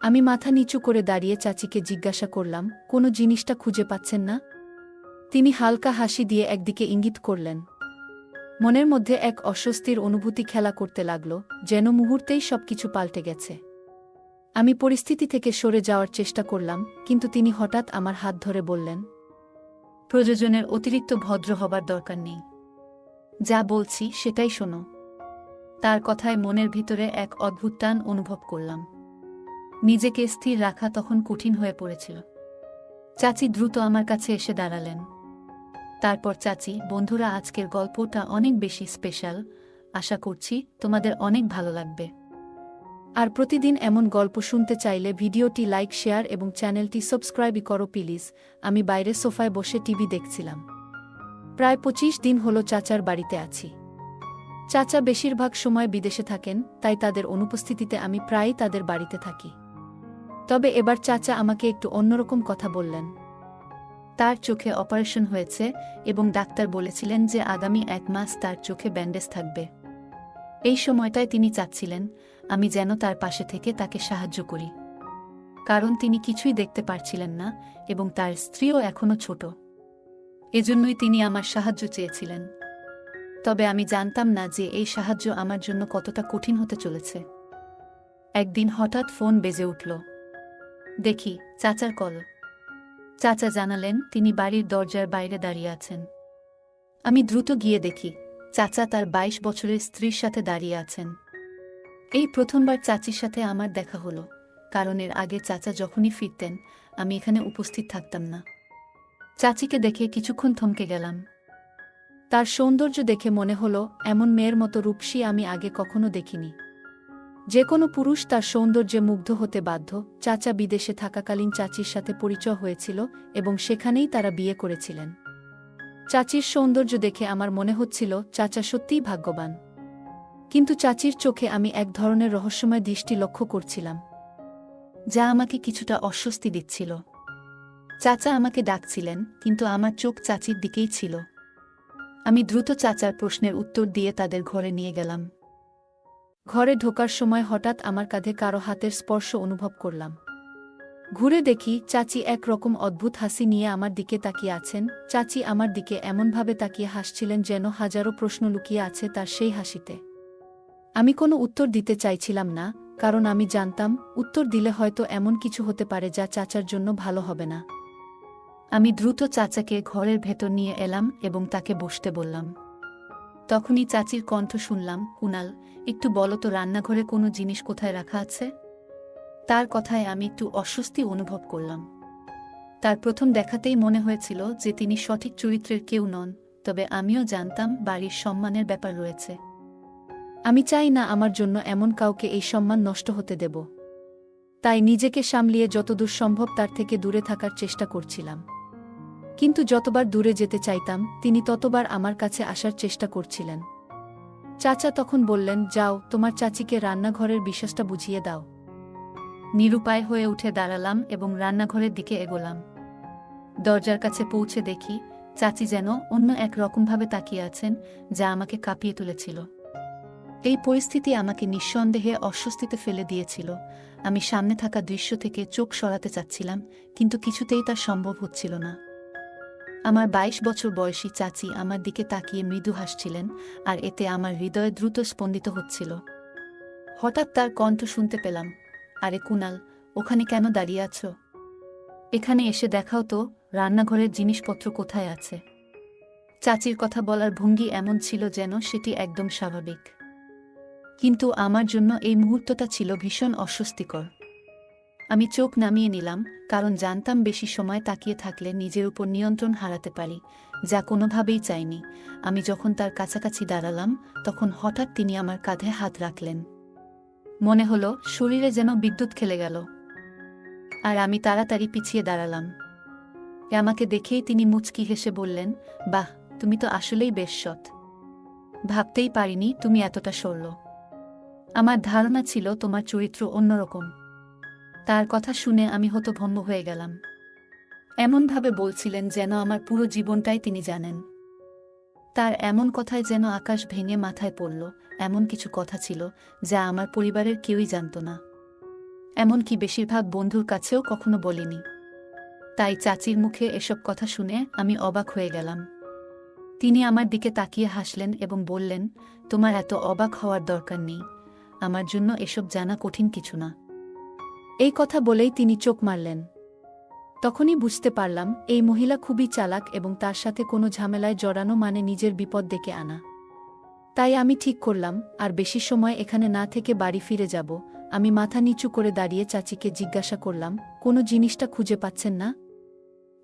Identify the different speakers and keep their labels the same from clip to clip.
Speaker 1: আমি মাথা নিচু করে দাঁড়িয়ে চাচিকে জিজ্ঞাসা করলাম, কোনো জিনিসটা খুঁজে পাচ্ছেন না? তিনি হালকা হাসি দিয়ে একদিকে ইঙ্গিত করলেন। মনের মধ্যে এক অস্বস্তির অনুভূতি খেলা করতে লাগল, যেন মুহূর্তেই সবকিছু পাল্টে গেছে। আমি পরিস্থিতি থেকে সরে যাওয়ার চেষ্টা করলাম, কিন্তু তিনি হঠাৎ আমার হাত ধরে বললেন, প্রয়োজনের অতিরিক্ত ভদ্র হবার দরকার নেই। যা বলছি সেটাই শোনো। তার কথায় মনের ভিতরে এক অদ্ভুত টান অনুভব করলাম। নিজেকে স্থির রাখা তখন কঠিন হয়ে পড়েছিল। চাচি দ্রুত আমার কাছে এসে দাঁড়ালেন। তারপর চাচি, বন্ধুরা, আজকের গল্পটা অনেক বেশি স্পেশাল। আশা করছি তোমাদের অনেক ভালো লাগবে। আর প্রতিদিন এমন গল্প শুনতে চাইলে ভিডিওটি লাইক, শেয়ার এবং চ্যানেলটি সাবস্ক্রাইব করো প্লিজ। আমি বাইরে সোফায় বসে টিভি দেখছিলাম। প্রায় 25 দিন হলো চাচার বাড়িতে আছি। চাচা বেশিরভাগ সময় বিদেশে থাকেন, তাই তাদের অনুপস্থিতিতে আমি প্রায়ই তাদের বাড়িতে থাকি। তবে এবার চাচা আমাকে একটু অন্যরকম কথা বললেন। তার চোখে অপারেশন হয়েছে এবং ডাক্তার বলেছিলেন যে আগামী 1 মাস তার চোখে ব্যান্ডেজ থাকবে। এই সময়টায় তিনি চাচ্ছিলেন আমি যেন তার পাশে থেকে তাকে সাহায্য করি, কারণ তিনি কিছুই দেখতে পারছিলেন না এবং তার স্ত্রীও এখনো ছোট। এজন্যই তিনি আমার সাহায্য চেয়েছিলেন। তবে আমি জানতাম না যে এই সাহায্য আমার জন্য কতটা কঠিন হতে চলেছে। একদিন হঠাৎ ফোন বেজে উঠল। দেখি চাচার কল। চাচা জানালেন তিনি বাড়ির দরজার বাইরে দাঁড়িয়ে আছেন। আমি দ্রুত গিয়ে দেখি চাচা তার 22 বছরের স্ত্রীর সাথে দাঁড়িয়ে আছেন। এই প্রথমবার চাচির সাথে আমার দেখা হলো, কারণ এর আগে চাচা যখনই ফিরতেন আমি এখানে উপস্থিত থাকতাম না। চাচিকে দেখে কিছুক্ষণ থমকে গেলাম। তার সৌন্দর্য দেখে মনে হলো এমন মেয়ের মতো রূপসী আমি আগে কখনো দেখিনি। যে কোনো পুরুষ তার সৌন্দর্যে মুগ্ধ হতে বাধ্য। চাচা বিদেশে থাকাকালীন চাচির সাথে পরিচয় হয়েছিল এবং সেখানেই তারা বিয়ে করেছিলেন। চাচির সৌন্দর্য দেখে আমার মনে হচ্ছিল চাচা সত্যিই ভাগ্যবান। কিন্তু চাচির চোখে আমি এক ধরনের রহস্যময় দৃষ্টি লক্ষ্য করছিলাম, যা আমাকে কিছুটা অস্বস্তি দিচ্ছিল। চাচা আমাকে ডাকছিলেন, কিন্তু আমার চোখ চাচির দিকেই ছিল। আমি দ্রুত চাচার প্রশ্নের উত্তর দিয়ে তাদের ঘরে নিয়ে গেলাম। ঘরে ঢোকার সময় হঠাৎ আমার কাঁধে কারো হাতের স্পর্শ অনুভব করলাম। ঘুরে দেখি চাচি এক রকম অদ্ভুত হাসি নিয়ে আমার দিকে তাকিয়ে আছেন। চাচি আমার দিকে এমনভাবে তাকিয়ে হাসছিলেন যেন হাজারো প্রশ্ন লুকিয়ে আছে তার সেই হাসিতে। আমি কোনো উত্তর দিতে চাইছিলাম না, কারণ আমি জানতাম উত্তর দিলে হয়তো এমন কিছু হতে পারে যা চাচার জন্য ভালো হবে না। আমি দ্রুত চাচাকে ঘরের ভেতর নিয়ে এলাম এবং তাকে বসতে বললাম। তখনই চাচির কণ্ঠ শুনলাম, কুনাল, একটু বলো তো রান্নাঘরে কোনো জিনিস কোথায় রাখা আছে? তার কথায় আমি একটু অস্বস্তি অনুভব করলাম। তার প্রথম দেখাতেই মনে হয়েছিল যে তিনি সঠিক চরিত্রের কেউ নন, তবে আমিও জানতাম বাড়ির সম্মানের ব্যাপার রয়েছে। আমি চাই না আমার জন্য এমন কাউকে এই সম্মান নষ্ট হতে দেব। তাই নিজেকে সামলিয়ে যতদূর সম্ভব তার থেকে দূরে থাকার চেষ্টা করছিলাম। কিন্তু যতবার দূরে যেতে চাইতাম তিনি ততবার আমার কাছে আসার চেষ্টা করছিলেন। চাচা তখন বললেন, যাও, তোমার চাচিকে রান্নাঘরের বিষয়টা বুঝিয়ে দাও। নিরুপায় হয়ে উঠে দাঁড়ালাম এবং রান্নাঘরের দিকে এগোলাম। দরজার কাছে পৌঁছে দেখি চাচি যেন অন্য এক রকমভাবে তাকিয়ে আছেন, যা আমাকে কাঁপিয়ে তুলেছিল। এই পরিস্থিতি আমাকে নিঃসন্দেহে অস্বস্তিতে ফেলে দিয়েছিল। আমি সামনে থাকা দৃশ্য থেকে চোখ সরাতে চাচ্ছিলাম, কিন্তু কিছুতেই তা সম্ভব হচ্ছিল না। আমার 22 বছর বয়সী চাচি আমার দিকে তাকিয়ে মৃদু হাসছিলেন, আর এতে আমার হৃদয় দ্রুত স্পন্দিত হচ্ছিল। হঠাৎ তার কণ্ঠ শুনতে পেলাম, আরে কুনাল, ওখানে কেন দাঁড়িয়ে আছো? এখানে এসে দেখাও তো রান্নাঘরের জিনিসপত্র কোথায় আছে। চাচির কথা বলার ভঙ্গি এমন ছিল যেন সেটি একদম স্বাভাবিক। কিন্তু আমার জন্য এই মুহূর্তটা ছিল ভীষণ অস্বস্তিকর। আমি চোখ নামিয়ে নিলাম, কারণ জানতাম বেশি সময় তাকিয়ে থাকলে নিজের উপর নিয়ন্ত্রণ হারাতে পারি, যা কোনোভাবেই চাইনি। আমি যখন তার কাছাকাছি দাঁড়ালাম, তখন হঠাৎ তিনি আমার কাঁধে হাত রাখলেন। মনে হলো শরীরে যেন বিদ্যুৎ খেলে গেল, আর আমি তাড়াতাড়ি পিছিয়ে দাঁড়ালাম। আমাকে দেখেই তিনি মুচকি হেসে বললেন, বাহ, তুমি তো আসলেই বেশ সৎ। ভাবতেই পারিনি তুমি এতটা সরল। আমার ধারণা ছিল তোমার চরিত্র অন্যরকম। তার কথা শুনে আমি হতভম্ব হয়ে গেলাম। এমনভাবে বলছিলেন যেন আমার পুরো জীবনটাই তিনি জানেন। তার এমন কথায় যেন আকাশ ভেঙে মাথায় পড়ল। এমন কিছু কথা ছিল যা আমার পরিবারের কেউই জানত না। এমনকি বেশিরভাগ বন্ধুর কাছেও কখনো বলিনি। তাই চাচির মুখে এসব কথা শুনে আমি অবাক হয়ে গেলাম। তিনি আমার দিকে তাকিয়ে হাসলেন এবং বললেন, তোমার এত অবাক হওয়ার দরকার নেই, আমার জন্য এসব জানা কঠিন কিছু না। এই কথা বলেই তিনি চোখ মারলেন। তখনই বুঝতে পারলাম এই মহিলা খুবই চালাক এবং তার সাথে কোনো ঝামেলায় জড়ানো মানে নিজের বিপদ ডেকে আনা। তাই আমি ঠিক করলাম আর বেশি সময় এখানে না থেকে বাড়ি ফিরে যাব। আমি মাথা নিচু করে দাঁড়িয়ে চাচিকে জিজ্ঞাসা করলাম, কোনো জিনিসটা খুঁজে পাচ্ছেন না?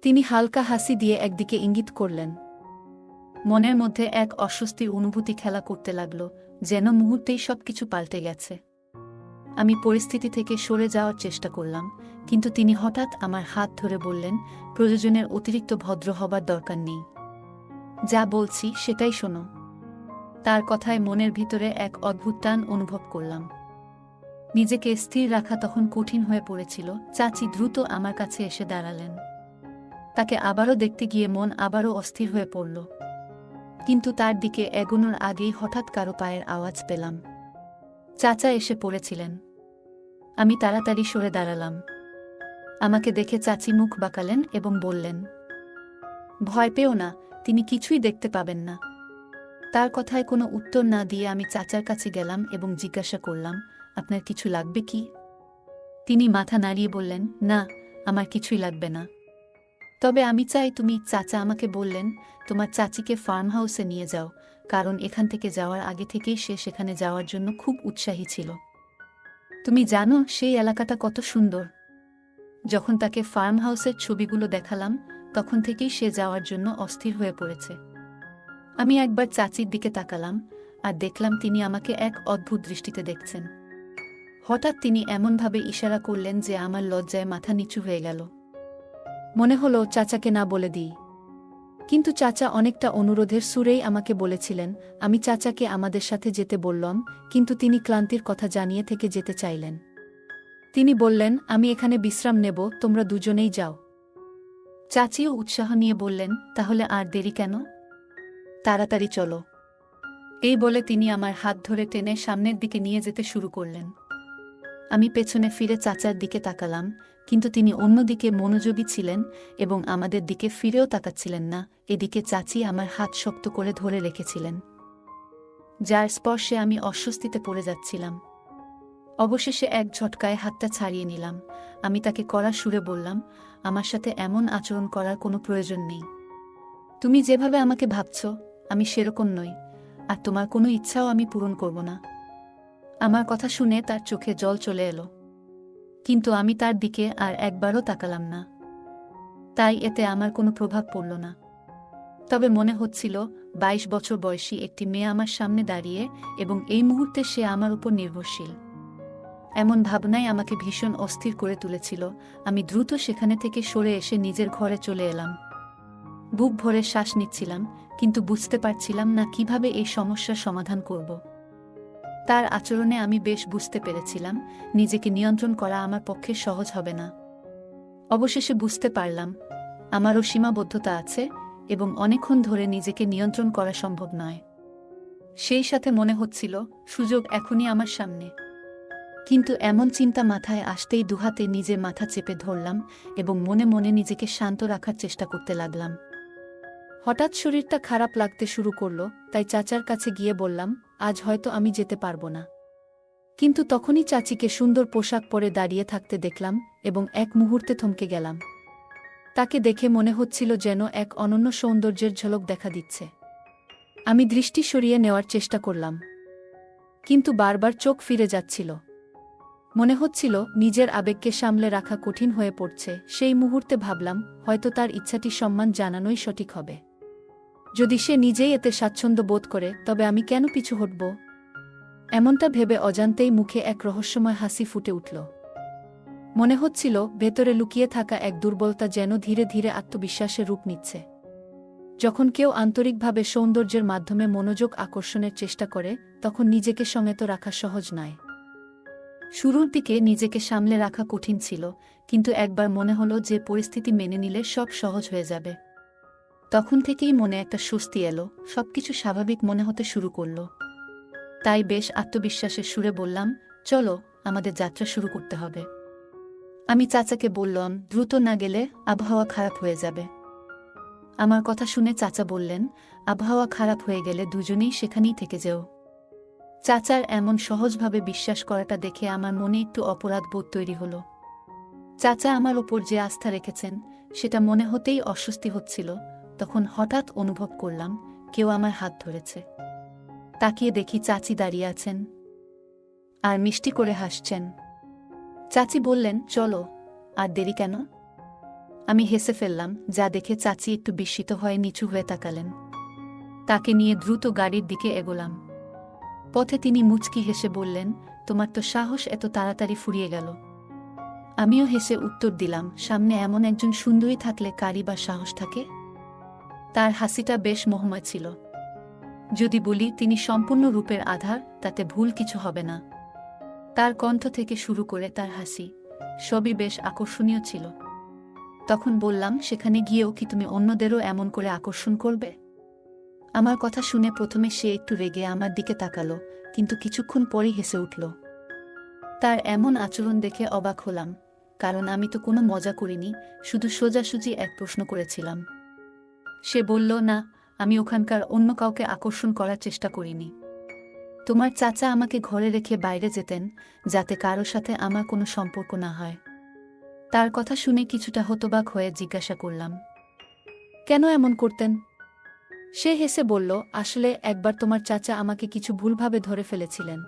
Speaker 1: তিনি হালকা হাসি দিয়ে একদিকে ইঙ্গিত করলেন। মনের মধ্যে এক অস্বস্তির অনুভূতি খেলা করতে লাগল, যেন মুহূর্তেই সবকিছু পাল্টে গেছে। আমি পরিস্থিতি থেকে সরে যাওয়ার চেষ্টা করলাম, কিন্তু তিনি হঠাৎ আমার হাত ধরে বললেন, প্রয়োজনের অতিরিক্ত ভদ্র হবার দরকার নেই। যা বলছি সেটাই শোনো। তার কথায় মনের ভিতরে এক অদ্ভুত টান অনুভব করলাম। নিজেকে স্থির রাখা তখন কঠিন হয়ে পড়েছিল। চাচি দ্রুত আমার কাছে এসে দাঁড়ালেন। তাকে আবারও দেখতে গিয়ে মন আবারও অস্থির হয়ে পড়ল। কিন্তু তার দিকে এগোনোর আগেই হঠাৎ কারো পায়ের আওয়াজ পেলাম। চাচা এসে পড়েছিলেন। আমি তাড়াতাড়ি সরে দাঁড়ালাম। আমাকে দেখে চাচি মুখ বাঁকালেন এবং বললেন, ভয় পেও না, তিনি কিছুই দেখতে পাবেন না। তার কথায় কোনো উত্তর না দিয়ে আমি চাচার কাছে গেলাম এবং জিজ্ঞাসা করলাম, আপনার কিছু লাগবে কি? তিনি মাথা নাড়িয়ে বললেন, না, আমার কিছুই লাগবে না। তবে আমি চাই তুমি। চাচা আমাকে বললেন, তোমার চাচিকে ফার্ম হাউসে নিয়ে যাও, কারণ এখান থেকে যাওয়ার আগে থেকেই সে সেখানে যাওয়ার জন্য খুব উৎসাহী ছিল। তুমি জানো সেই এলাকাটা কত সুন্দর। যখন তাকে ফার্ম হাউসের ছবিগুলো দেখালাম, তখন থেকেই সে যাওয়ার জন্য অস্থির হয়ে পড়েছে। আমি একবার চাচির দিকে তাকালাম আর দেখলাম তিনি আমাকে এক অদ্ভুত দৃষ্টিতে দেখছেন। হঠাৎ তিনি এমনভাবে ইশারা করলেন যে আমার লজ্জায় মাথা নিচু হয়ে গেল। মনে হলো চাচাকে না বলে দিই, কিন্তু চাচা অনেকটা অনুরোধের সুরেই আমাকে বলেছিলেন। আমি চাচাকে আমাদের সাথে যেতে বললাম, কিন্তু তিনি ক্লান্তির কথা জানিয়ে থেকে যেতে চাইলেন। তিনি বললেন, আমি এখানে বিশ্রাম নেব, তোমরা দুজনেই যাও। চাচিও উৎসাহ নিয়ে বললেন, তাহলে আর দেরি কেন, তাড়াতাড়ি চলো। এই বলে তিনি আমার হাত ধরে টেনে সামনের দিকে নিয়ে যেতে শুরু করলেন। আমি পেছনে ফিরে চাচার দিকে তাকালাম, কিন্তু তিনি অন্যদিকে মনোযোগী ছিলেন এবং আমাদের দিকে ফিরেও তাকাচ্ছিলেন না। এদিকে চাচি আমার হাত শক্ত করে ধরে রেখেছিলেন, যার স্পর্শে আমি অস্বস্তিতে পড়ে যাচ্ছিলাম। অবশেষে এক ঝটকায় হাতটা ছাড়িয়ে নিলাম। আমি তাকে কড়া সুরে বললাম, আমার সাথে এমন আচরণ করার কোনো প্রয়োজন নেই। তুমি যেভাবে আমাকে ভাবছ, আমি সেরকম নই, আর তোমার কোনো ইচ্ছাও আমি পূরণ করব না। আমার কথা শুনে তার চোখে জল চলে এলো, কিন্তু আমি তার দিকে আর একবারও তাকালাম না। তাই এতে আমার কোনো প্রভাব পড়ল না। তবে মনে হচ্ছিল 22 বছর বয়সী একটি মেয়ে আমার সামনে দাঁড়িয়ে এবং এই মুহূর্তে সে আমার উপর নির্ভরশীল। এমন ভাবনাই আমাকে ভীষণ অস্থির করে তুলেছিল। আমি দ্রুত সেখানে থেকে সরে এসে নিজের ঘরে চলে এলাম। বুক ভরে শ্বাস নিচ্ছিলাম, কিন্তু বুঝতে পারছিলাম না কিভাবে এই সমস্যার সমাধান করব। তার আচরণে আমি বেশ বুঝতে পেরেছিলাম নিজেকে নিয়ন্ত্রণ করা আমার পক্ষে সহজ হবে না। অবশেষে বুঝতে পারলাম আমারও সীমাবদ্ধতা আছে এবং অনেকক্ষণ ধরে নিজেকে নিয়ন্ত্রণ করা সম্ভব নয়। সেই সাথে মনে হচ্ছিল সুযোগ এখনই আমার সামনে। কিন্তু এমন চিন্তা মাথায় আসতেই দুহাতে নিজের মাথা চেপে ধরলাম এবং মনে মনে নিজেকে শান্ত রাখার চেষ্টা করতে লাগলাম। হঠাৎ শরীরটা খারাপ লাগতে শুরু করলো, তাই চাচার কাছে গিয়ে বললাম, আজ হয়তো আমি যেতে পারবো না। কিন্তু তখনই চাচিকে সুন্দর পোশাক পরে দাঁড়িয়ে থাকতে দেখলাম এবং এক মুহূর্তে থমকে গেলাম। তাকে দেখে মনে হচ্ছিল যেন এক অনন্য সৌন্দর্যের ঝলক দেখা দিচ্ছে। আমি দৃষ্টি সরিয়ে নেওয়ার চেষ্টা করলাম, কিন্তু বারবার চোখ ফিরে যাচ্ছিল। মনে হচ্ছিল নিজের আবেগকে সামলে রাখা কঠিন হয়ে পড়ছে। সেই মুহূর্তে ভাবলাম, হয়তো তার ইচ্ছাটি সম্মান জানানোই সঠিক হবে। যদি সে নিজেই এতে স্বাচ্ছন্দ্য বোধ করে, তবে আমি কেন পিছু হটব? এমনটা ভেবে অজান্তেই মুখে এক রহস্যময় হাসি ফুটে উঠল। মনে হচ্ছিল ভেতরে লুকিয়ে থাকা এক দুর্বলতা যেন ধীরে ধীরে আত্মবিশ্বাসের রূপ নিচ্ছে। যখন কেউ আন্তরিকভাবে সৌন্দর্যের মাধ্যমে মনোযোগ আকর্ষণের চেষ্টা করে, তখন নিজেকে সংযত রাখা সহজ নয়। শুরুর দিকে নিজেকে সামলে রাখা কঠিন ছিল, কিন্তু একবার মনে হলো যে পরিস্থিতি মেনে নিলে সব সহজ হয়ে যাবে। তখন থেকেই মনে একটা স্বস্তি এলো, সবকিছু স্বাভাবিক মনে হতে শুরু করল। তাই বেশ আত্মবিশ্বাসের সুরে বললাম, চলো, আমাদের যাত্রা শুরু করতে হবে। আমি চাচাকে বললাম, দ্রুত না গেলে আবহাওয়া খারাপ হয়ে যাবে। আমার কথা শুনে চাচা বললেন, আবহাওয়া খারাপ হয়ে গেলে দুজনেই সেখানেই থেকে যেও। চাচার এমন সহজভাবে বিশ্বাস করাটা দেখে আমার মনে একটু অপরাধ বোধ তৈরি হলো। চাচা আমার ওপর যে আস্থা রেখেছেন সেটা মনে হতেই অস্বস্তি হচ্ছিল। তখন হঠাৎ অনুভব করলাম কেউ আমার হাত ধরেছে। তাকিয়ে দেখি চাচি দাঁড়িয়ে আছেন আর মিষ্টি করে হাসছেন। চাচি বললেন, চলো, আর দেরি কেন? আমি হেসে ফেললাম, যা দেখে চাচি একটু বিস্মিত হয়ে নিচু হয়ে তাকালেন। তাকে নিয়ে দ্রুত গাড়ির দিকে এগোলাম। পথে তিনি মুচকি হেসে বললেন, তোমার তো সাহস এত তাড়াতাড়ি ফুরিয়ে গেল। আমিও হেসে উত্তর দিলাম, সামনে এমন একজন সুন্দরী থাকলে কারই বা সাহস থাকে। তার হাসিটা বেশ মোহময় ছিল। যদি বলি তিনি সম্পূর্ণ রূপের আধার, তাতে ভুল কিছু হবে না। তার কণ্ঠ থেকে শুরু করে তার হাসি সবই বেশ আকর্ষণীয় ছিল। তখন বললাম, সেখানে গিয়েও কি তুমি অন্যদেরও এমন করে আকর্ষণ করবে? আমার কথা শুনে প্রথমে সে একটু রেগে আমার দিকে তাকালো, কিন্তু কিছুক্ষণ পরেই হেসে উঠল। তার এমন আচরণ দেখে অবাক হলাম, কারণ আমি তো কোনো মজা করিনি, শুধু সোজাসুজি এক প্রশ্ন করেছিলাম। সে বলল, না, আমি ওখানকার অন্য কাউকে আকর্ষণ করার চেষ্টা করিনি। তোমার চাচা আমাকে ঘরে রেখে বাইরে যেতেন, যাতে কারো সাথে আমার কোনো সম্পর্ক না হয়। তার কথা শুনে কিছুটা হতবাক হয়ে জিজ্ঞাসা করলাম, কেন এমন করতেন? সে হেসে বলল, আসলে একবার তোমার চাচা আমাকে কিছু ভুলভাবে ধরে ফেলেছিলেন।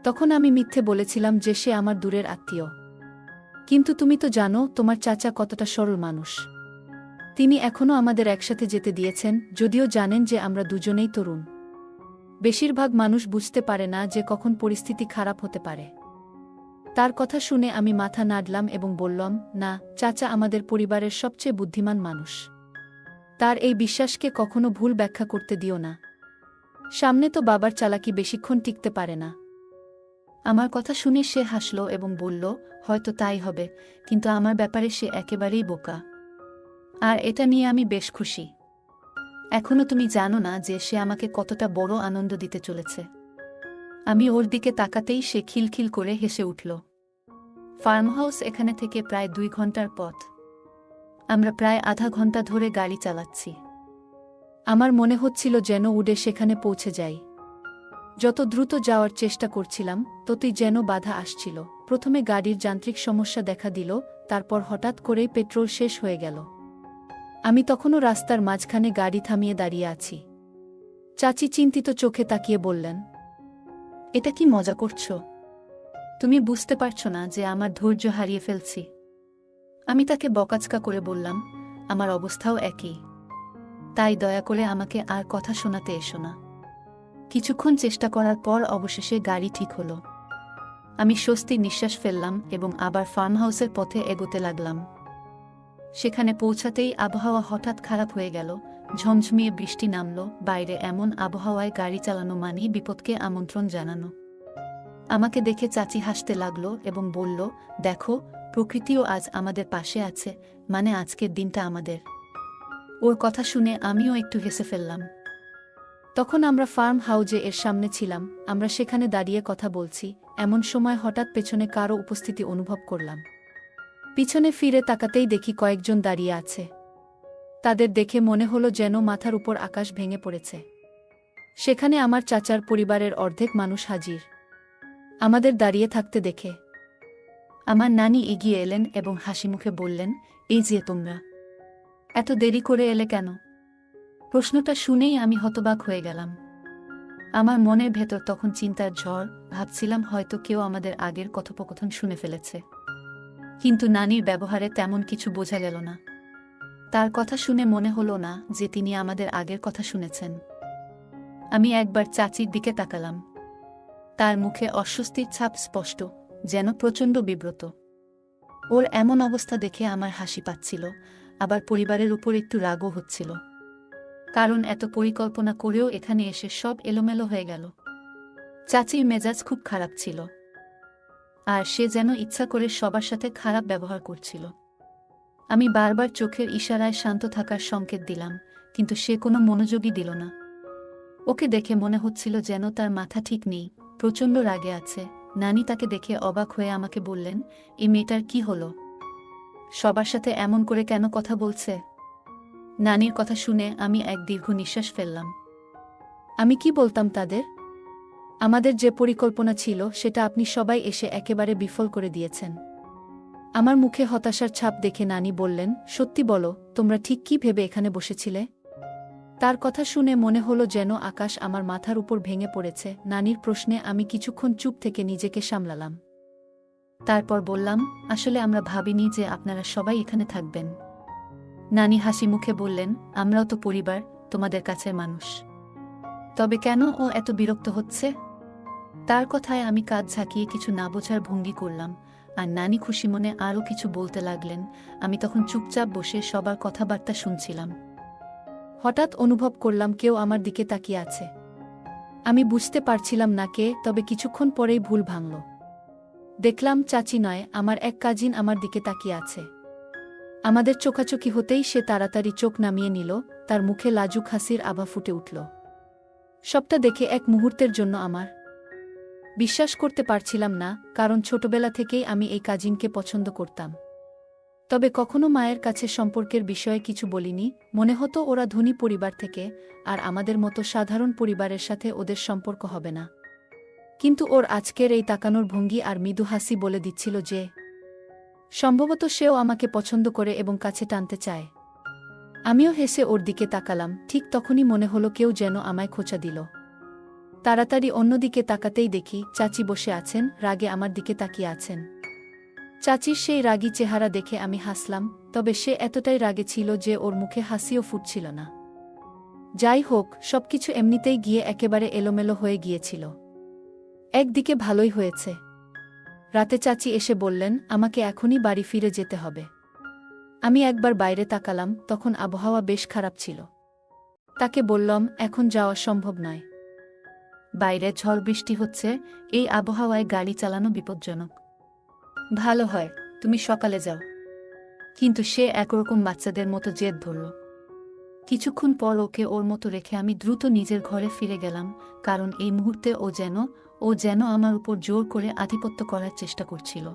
Speaker 1: তখন আমি মিথ্যে বলেছিলাম যে সে আমার দূরের আত্মীয়। কিন্তু তুমি তো জানো তোমার চাচা কতটা সরল মানুষ। তিনি এখনও আমাদের একসাথে যেতে দিয়েছেন, যদিও জানেন যে আমরা দুজনেই তরুণ। বেশিরভাগ মানুষ বুঝতে পারে না যে কখন পরিস্থিতি খারাপ হতে পারে। তার কথা শুনে আমি মাথা নাড়লাম এবং বললাম, না, চাচা আমাদের পরিবারের সবচেয়ে বুদ্ধিমান মানুষ। তার এই বিশ্বাসকে কখনো ভুল ব্যাখ্যা করতে দিও না। সামনে তো বাবার চালাকি বেশিক্ষণ টিকতে পারে না। আমার কথা শুনে সে হাসল এবং বলল, হয়তো তাই হবে, কিন্তু আমার ব্যাপারে সে একেবারেই বোকা। আর এটা নিয়ে আমি বেশ খুশি। এখনো তুমি জানো না যে সে আমাকে কতটা বড় আনন্দ দিতে চলেছে। আমি ওর দিকে তাকাতেই সে খিলখিল করে হেসে উঠল। ফার্মহাউস এখানে থেকে প্রায় 2 ঘন্টার পথ। আমরা প্রায় আধা ঘন্টা ধরে গাড়ি চালাচ্ছি। আমার মনে হচ্ছিল যেন উড়ে সেখানে পৌঁছে যাই। যত দ্রুত যাওয়ার চেষ্টা করছিলাম ততই যেন বাধা আসছিল। প্রথমে গাড়ির যান্ত্রিক সমস্যা দেখা দিল, তারপর হঠাৎ করেই পেট্রোল শেষ হয়ে গেল। আমি তখনও রাস্তার মাঝখানে গাড়ি থামিয়ে দাঁড়িয়ে আছি। চাচি চিন্তিত চোখে তাকিয়ে বললেন, এটা কি মজা করছো? তুমি বুঝতে পারছো না যে আমার ধৈর্য হারিয়ে ফেলছি? আমি তাকে বকাঝকা করে বললাম, আমার অবস্থাও একই। তাই দয়া করে আমাকে আর কথা শোনাতে এসো না। কিছুক্ষণ চেষ্টা করার পর অবশেষে গাড়ি ঠিক হলো। আমি স্বস্তির নিঃশ্বাস ফেললাম এবং আবার ফার্মহাউসের পথে এগোতে লাগলাম। সেখানে পৌঁছাতেই আবহাওয়া হঠাৎ খারাপ হয়ে গেল। ঝমঝমিয়ে বৃষ্টি নামল। বাইরে এমন আবহাওয়ায় গাড়ি চালানো মানেই বিপদকে আমন্ত্রণ জানানো। আমাকে দেখে চাচি হাসতে লাগল এবং বলল, দেখো, প্রকৃতিও আজ আমাদের পাশে আছে, মানে আজকের দিনটা আমাদের। ওর কথা শুনে আমিও একটু হেসে ফেললাম। তখন আমরা ফার্ম হাউজে এর সামনে ছিলাম। আমরা সেখানে দাঁড়িয়ে কথা বলছি, এমন সময় হঠাৎ পেছনে কারো উপস্থিতি অনুভব করলাম। পিছনে ফিরে তাকাতেই দেখি কয়েকজন দাঁড়িয়ে আছে। তাদের দেখে মনে হলো যেন মাথার উপর আকাশ ভেঙে পড়েছে। সেখানে আমার চাচার পরিবারের অর্ধেক মানুষ হাজির। আমাদের দাঁড়িয়ে থাকতে দেখে আমার নানি এগিয়ে এলেন এবং হাসিমুখে বললেন, এই যে তোমরা, এত দেরি করে এলে কেন? প্রশ্নটা শুনেই আমি হতবাক হয়ে গেলাম। আমার মনের ভেতর তখন চিন্তার ঝড়। ভাবছিলাম হয়তো কেউ আমাদের আগের কথোপকথন শুনে ফেলেছে। কিন্তু নানির ব্যবহারে তেমন কিছু বোঝা গেল না। তার কথা শুনে মনে হলো না যে তিনি আমাদের আগের কথা শুনেছেন। আমি একবার চাচির দিকে তাকালাম। তার মুখে অস্বস্তির ছাপ স্পষ্ট, যেন প্রচণ্ড বিব্রত। ওর এমন অবস্থা দেখে আমার হাসি পাচ্ছিল, আবার পরিবারের উপর একটু রাগও হচ্ছিল। কারণ এত পরিকল্পনা করেও এখানে এসে সব এলোমেলো হয়ে গেল। চাচির মেজাজ খুব খারাপ ছিল, আর সে যেন ইচ্ছা করে সবার সাথে খারাপ ব্যবহার করছিল। আমি বারবার চোখের ইশারায় শান্ত থাকার সংকেত দিলাম, কিন্তু সে কোনো মনোযোগই দিল না। ওকে দেখে মনে হচ্ছিল যেন তার মাথা ঠিক নেই, প্রচণ্ড রাগে আছে, নানি তাকে দেখে অবাক হয়ে আমাকে বললেন, এই মেয়েটার কি হলো? সবার সাথে এমন করে কেন কথা বলছে? নানির কথা শুনে আমি এক দীর্ঘ নিঃশ্বাস ফেললাম। আমি কি বলতাম তাদের? আমাদের যে পরিকল্পনা ছিল সেটা আপনি সবাই এসে একেবারে বিফল করে দিয়েছেন। আমার মুখে হতাশার ছাপ দেখে নানি বললেন, সত্যি বলো, তোমরা ঠিক কি ভেবে এখানে বসেছিলে? তার কথা শুনে মনে হলো যেন আকাশ আমার মাথার উপর ভেঙে পড়েছে। নানির প্রশ্নে আমি কিছুক্ষণ চুপ থেকে নিজেকে সামলালাম। তারপর বললাম, আসলে আমরা ভাবিনি যে আপনারা সবাই এখানে থাকবেন। নানি হাসি মুখে বললেন, আমরাও তো পরিবার, তোমাদের কাছের মানুষ। তবে কেন ও এত বিরক্ত হচ্ছে? তার কথায় আমি কাঁধ ঝাঁকিয়ে কিছু না বোঝার ভঙ্গি করলাম, আর নানি খুশি মনে আরও কিছু বলতে লাগলেন। আমি তখন চুপচাপ বসে সবার কথাবার্তা শুনছিলাম। হঠাৎ অনুভব করলাম কেউ আমার দিকে তাকিয়ে আছে। আমি বুঝতে পারছিলাম না কে, তবে কিছুক্ষণ পরেই ভুল ভাঙল। দেখলাম চাচি নয়, আমার এক কাজিন আমার দিকে তাকিয়ে আছে। আমাদের চোখাচোখি হতেই সে তাড়াতাড়ি চোখ নামিয়ে নিল, তার মুখে লাজুক হাসির আভা ফুটে উঠল। সবটা দেখে এক মুহূর্তের জন্য আমার বিশ্বাস করতে পারছিলাম না, কারণ ছোটবেলা থেকেই আমি এই কাজিনকে পছন্দ করতাম। তবে কখনো মায়ের কাছে সম্পর্কের বিষয়ে কিছু বলিনি, মনে হতো ওরা ধনী পরিবার থেকে, আর আমাদের মতো সাধারণ পরিবারের সাথে ওদের সম্পর্ক হবে না। কিন্তু ওর আজকের এই তাকানোর ভঙ্গি আর মৃদু হাসি বলে দিচ্ছিল যে সম্ভবত সেও আমাকে পছন্দ করে এবং কাছে টানতে চায়। আমিও হেসে ওর দিকে তাকালাম, ঠিক তখনই মনে হলো কেউ যেন আমায় খোঁচা দিল। তাড়াতাড়ি অন্যদিকে তাকাতেই দেখি চাচি বসে আছেন, রাগে আমার দিকে তাকিয়ে আছেন। চাচির সেই রাগী চেহারা দেখে আমি হাসলাম, তবে সে এতটাই রাগে ছিল যে ওর মুখে হাসিও ফুটছিল না। যাই হোক, সবকিছু এমনিতেই গিয়ে একেবারে এলোমেলো হয়ে গিয়েছিল। একদিকে ভালোই হয়েছে, রাতে চাচি এসে বললেন আমাকে এখনই বাড়ি ফিরে যেতে হবে। আমি একবার বাইরে তাকালাম, তখন আবহাওয়া বেশ খারাপ ছিল। তাকে বললাম, এখন যাওয়া সম্ভব নয়। বাইরে ঝড় বৃষ্টি হচ্ছে, এই আবহাওয়ায় গাড়ি চালানো বিপজ্জনক। ভালো হয় তুমি সকালে যাও। কিন্তু সে একরকম বাচ্চাদের মতো জেদ ধরল। কিছুক্ষণ পর ওকে ওর মতো রেখে আমি দ্রুত নিজের ঘরে ফিরে গেলাম, কারণ এই মুহূর্তে ও যেন আমার উপর জোর করে আধিপত্য করার চেষ্টা করছিল।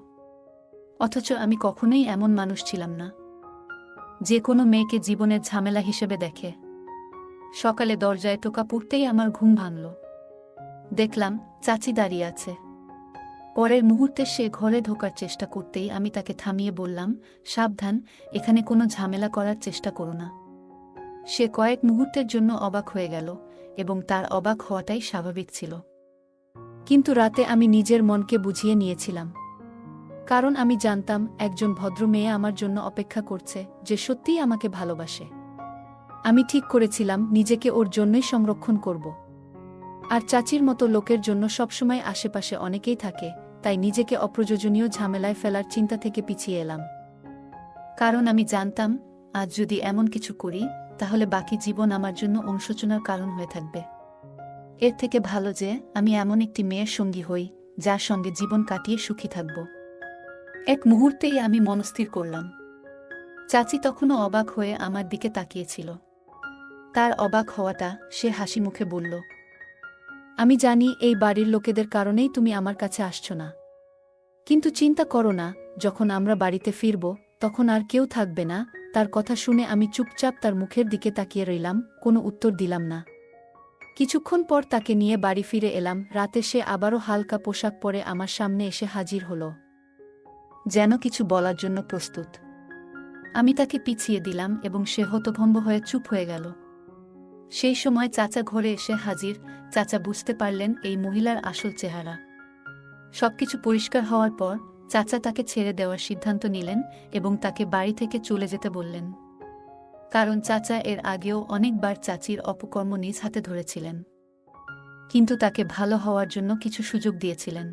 Speaker 1: অথচ আমি কখনোই এমন মানুষ ছিলাম না, যে কোনো মেয়েকে জীবনের ঝামেলা হিসেবে দেখে। সকালে দরজায় টোকা পড়তেই আমার ঘুম ভাঙল। দেখলাম চাচি দাঁড়িয়ে আছে। পরের মুহূর্তে সে ঘরে ঢোকার চেষ্টা করতেই আমি তাকে থামিয়ে বললাম, সাবধান, এখানে কোনো ঝামেলা করার চেষ্টা করো না। সে কয়েক মুহূর্তের জন্য অবাক হয়ে গেল, এবং তার অবাক হওয়াটাই স্বাভাবিক ছিল। কিন্তু রাতে আমি নিজের মনকে বুঝিয়ে নিয়েছিলাম, কারণ আমি জানতাম একজন ভদ্র মেয়ে আমার জন্য অপেক্ষা করছে, যে সত্যিই আমাকে ভালোবাসে। আমি ঠিক করেছিলাম নিজেকে ওর জন্যই সংরক্ষণ করব। আর চাচির মতো লোকের জন্য সবসময় আশেপাশে অনেকেই থাকে, তাই নিজেকে অপ্রয়োজনীয় ঝামেলায় ফেলার চিন্তা থেকে পিছিয়ে এলাম। কারণ আমি জানতাম আজ যদি এমন কিছু করি, তাহলে বাকি জীবন আমার জন্য অনুশোচনার কারণ হয়ে থাকবে। এর থেকে ভালো যে আমি এমন একটি মেয়ের সঙ্গী হই, যার সঙ্গে জীবন কাটিয়ে সুখী থাকব। এক মুহূর্তেই আমি মনস্থির করলাম। চাচি তখনও অবাক হয়ে আমার দিকে তাকিয়েছিল। তার অবাক হওয়াটা সে হাসি মুখে বলল, আমি জানি এই বাড়ির লোকেদের কারণেই তুমি আমার কাছে আসছো না। কিন্তু চিন্তা করো না, যখন আমরা বাড়িতে ফিরব, তখন আর কেউ থাকবে না। তার কথা শুনে আমি চুপচাপ তার মুখের দিকে তাকিয়ে রইলাম, কোনো উত্তর দিলাম না। কিছুক্ষণ পর তাকে নিয়ে বাড়ি ফিরে এলাম। রাতে সে আবারও হালকা পোশাক পরে আমার সামনে এসে হাজির হল, যেন কিছু বলার জন্য প্রস্তুত। আমি তাকে পিছিয়ে দিলাম এবং সে হতভম্ব হয়ে চুপ হয়ে গেল। সেই সময় চাচা ঘরে এসে হাজির। চাচা বুঝতে পারলেন এই মহিলার আসল চেহারা। সবকিছু পরিষ্কার হওয়ার পর চাচা তাকে ছেড়ে দেওয়ার সিদ্ধান্ত নিলেন এবং তাকে বাড়ি থেকে চলে যেতে বললেন, কারণ চাচা এর আগেও অনেকবার চাচির অপকর্ম নিজ হাতে ধরেছিলেন, কিন্তু তাকে ভালো হওয়ার জন্য কিছু সুযোগ দিয়েছিলেন।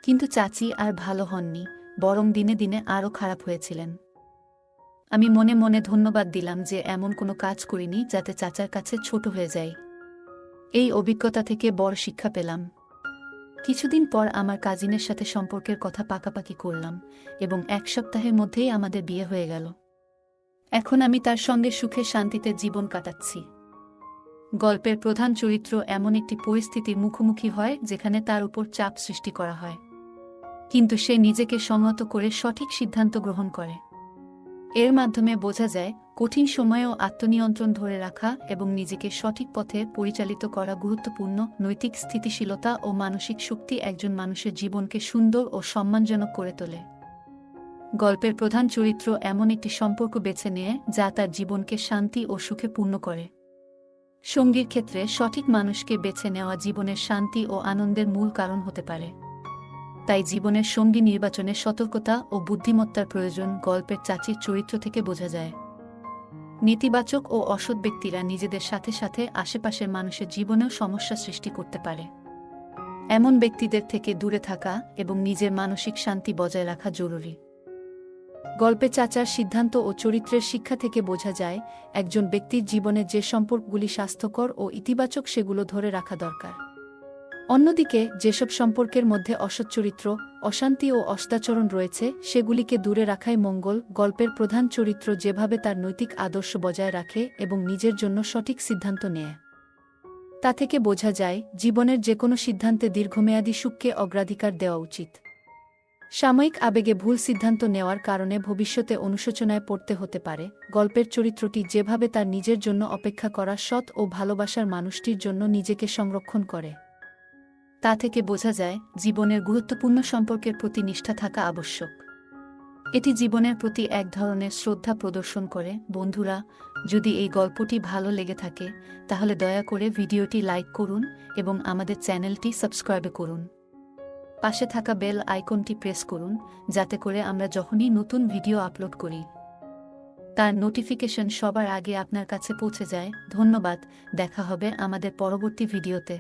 Speaker 1: কিন্তু চাচি আর ভালো হননি, বরং দিনে দিনে আরও খারাপ হয়েছিলেন। আমি মনে মনে ধন্যবাদ দিলাম যে এমন কোনো কাজ করিনি যাতে চাচার কাছে ছোট হয়ে যাই। এই অভিজ্ঞতা থেকে বড় শিক্ষা পেলাম। কিছুদিন পর আমার কাজিনের সাথে সম্পর্কের কথা পাকাপাকি করলাম এবং 1 সপ্তাহের মধ্যেই আমাদের বিয়ে হয়ে গেল। এখন আমি তার সঙ্গে সুখে শান্তিতে জীবন কাটাচ্ছি। গল্পের প্রধান চরিত্র এমন একটি পরিস্থিতির মুখোমুখি হয় যেখানে তার উপর চাপ সৃষ্টি করা হয়, কিন্তু সে নিজেকে সংযত করে সঠিক সিদ্ধান্ত গ্রহণ করে। এর মাধ্যমে বোঝা যায় কঠিন সময়েও আত্মনিয়ন্ত্রণ ধরে রাখা এবং নিজেকে সঠিক পথে পরিচালিত করা গুরুত্বপূর্ণ। নৈতিক স্থিতিশীলতা ও মানসিক শক্তি একজন মানুষের জীবনকে সুন্দর ও সম্মানজনক করে তোলে। গল্পের প্রধান চরিত্র এমন একটি সম্পর্ক বেছে নেয় যা তার জীবনকে শান্তি ও সুখে পূর্ণ করে। সঙ্গীর ক্ষেত্রে সঠিক মানুষকে বেছে নেওয়া জীবনের শান্তি ও আনন্দের মূল কারণ হতে পারে। তাই জীবনের সঙ্গী নির্বাচনে সতর্কতা ও বুদ্ধিমত্তার প্রয়োজন গল্পের চাচির চরিত্র থেকে বোঝা যায়। নেতিবাচক ও অসৎ ব্যক্তিরা নিজেদের সাথে সাথে আশেপাশের মানুষের জীবনেও সমস্যা সৃষ্টি করতে পারে। এমন ব্যক্তিদের থেকে দূরে থাকা এবং নিজের মানসিক শান্তি বজায় রাখা জরুরি। গল্পে চাচার সিদ্ধান্ত ও চরিত্রের শিক্ষা থেকে বোঝা যায় একজন ব্যক্তির জীবনে যে সম্পর্কগুলি স্বাস্থ্যকর ও ইতিবাচক সেগুলো ধরে রাখা দরকার। অন্যদিকে যেসব সম্পর্কের মধ্যে অসৎ চরিত্র, অশান্তি ও অসদাচরণ রয়েছে সেগুলিকে দূরে রাখাই মঙ্গল। গল্পের প্রধান চরিত্র যেভাবে তার নৈতিক আদর্শ বজায় রাখে এবং নিজের জন্য সঠিক সিদ্ধান্ত নেয়, তা থেকে বোঝা যায় জীবনের যে কোনো সিদ্ধান্তে দীর্ঘমেয়াদী সুখকে অগ্রাধিকার দেওয়া উচিত। সাময়িক আবেগে ভুল সিদ্ধান্ত নেওয়ার কারণে ভবিষ্যতে অনুশোচনায় পড়তে হতে পারে। গল্পের চরিত্রটি যেভাবে তার নিজের জন্য অপেক্ষা করা সৎ ও ভালোবাসার মানুষটির জন্য নিজেকে সংরক্ষণ করে, তা থেকে বোঝা যায় জীবনের গুরুত্বপূর্ণ সম্পর্কের প্রতি নিষ্ঠা থাকা আবশ্যক। এটি জীবনের প্রতি এক ধরনের শ্রদ্ধা প্রদর্শন করে। বন্ধুরা, যদি এই গল্পটি ভালো লেগে থাকে তাহলে দয়া করে ভিডিওটি লাইক করুন এবং আমাদের চ্যানেলটি সাবস্ক্রাইব করুন। পাশে থাকা বেল আইকনটি প্রেস করুন যাতে করে আমরা যখনই নতুন ভিডিও আপলোড করি তার নোটিফিকেশন সবার আগে আপনার কাছে পৌঁছে যায়। ধন্যবাদ, দেখা হবে আমাদের পরবর্তী ভিডিওতে।